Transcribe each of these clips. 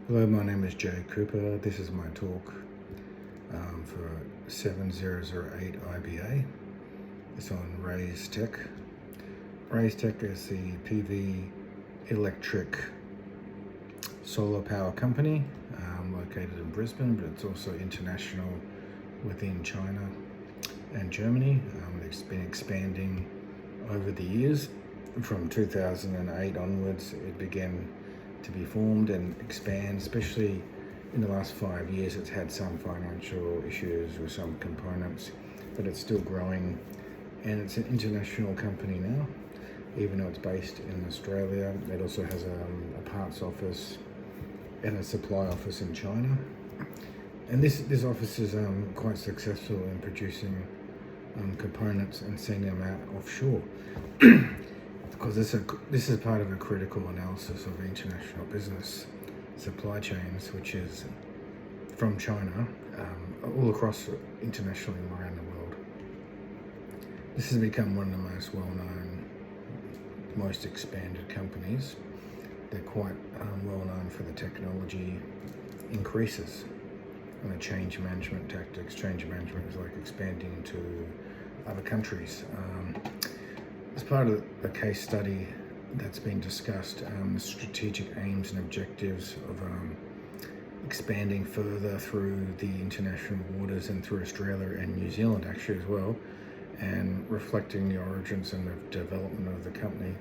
Hello, my name is Jay Cooper. This is my talk for 7008 IBA. It's on Raystech. Raystech is the PV electric solar power company located in Brisbane, but it's also international within China and Germany. It's been expanding over the years. From 2008 onwards, it began to be formed and expand, especially in the last 5 years. It's had some financial issues with some components, but it's still growing, and it's an international company now, even though it's based in Australia. It also has a parts office and a supply office in China, and this office is quite successful in producing components and sending them out offshore. Because this is part of a critical analysis of international business supply chains, which is from China all across internationally around the world. This has become one of the most well-known, most expanded companies. They're quite well known for the technology increases and the change management tactics. Change management is like expanding into other countries. As part of a case study that's been discussed, the strategic aims and objectives of expanding further through the international waters and through Australia and New Zealand actually as well, and reflecting the origins and the development of the company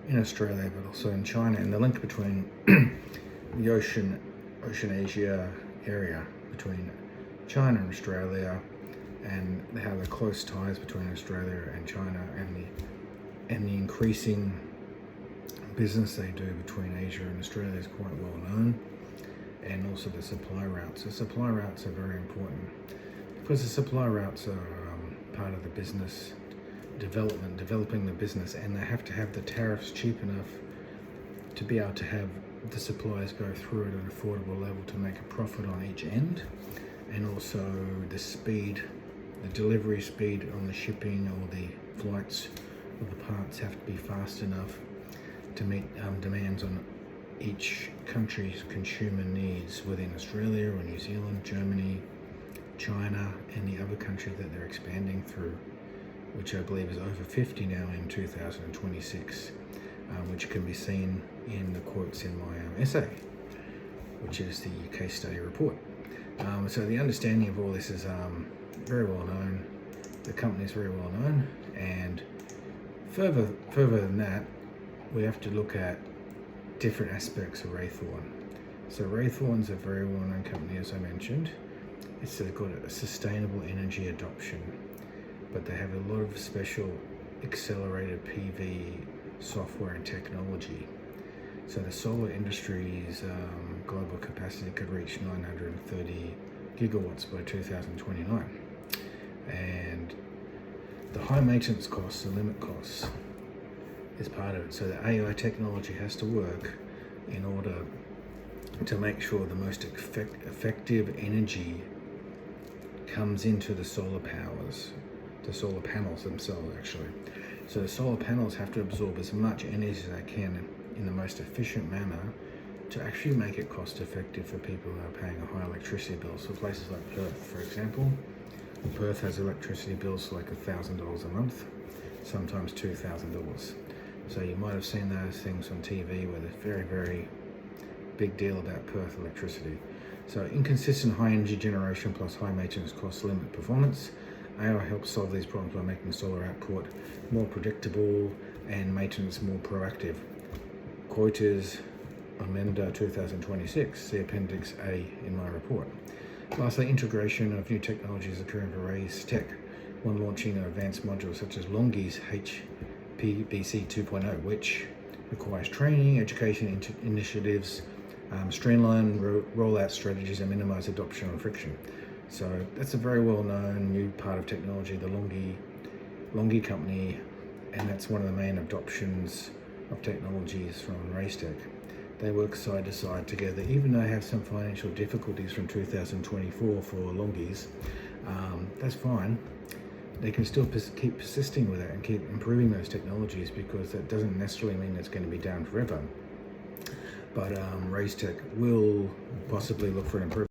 in Australia but also in China, and the link between the Ocean-Asia area between China and Australia, and how the close ties between Australia and China and the increasing business they do between Asia and Australia is quite well known, and also the supply routes. The supply routes are very important because the supply routes are part of the business developing the business, and they have to have the tariffs cheap enough to be able to have the suppliers go through at an affordable level to make a profit on each end, and also the speed, the delivery speed on the shipping or the flights of the parts have to be fast enough to meet demands on each country's consumer needs within Australia or New Zealand, Germany, China, and the other countries that they're expanding through, which I believe is over 50 now in 2026, which can be seen in the quotes in my essay, which is the case study report. So the understanding of all this is very well known. The company is very well known, and further than that, we have to look at different aspects of Raytheon. So Raytheon's a very well-known company, as I mentioned. It's got a sustainable energy adoption, but they have a lot of special accelerated PV software and technology. So the solar industry's global capacity could reach 930 gigawatts by 2029. And the high maintenance costs, the limit costs, is part of it. So the AI technology has to work in order to make sure the most effective energy comes into the solar panels themselves actually. So the solar panels have to absorb as much energy as they can in the most efficient manner to actually make it cost effective for people who are paying a high electricity bill. So places like Perth, for example, Perth has electricity bills like $1,000 a month, sometimes $2,000. So you might have seen those things on TV where there's very, very big deal about Perth electricity. So inconsistent high energy generation plus high maintenance costs limit performance. AI helps solve these problems by making solar output more predictable and maintenance more proactive. Quote is Amenda 2026, see Appendix A in my report. Lastly, integration of new technologies occurring for Raystech when launching an advanced module such as Longi's HPVC 2.0, which requires training, education initiatives, streamline rollout strategies, and minimize adoption and friction. So that's a very well-known new part of technology, the Longi company, and that's one of the main adoptions of technologies from Raystech. They work side to side together, even though they have some financial difficulties from 2024 for Longi's. That's fine. They can still keep persisting with it and keep improving those technologies, because that doesn't necessarily mean it's going to be down forever. but Raystech will possibly look for an improvement.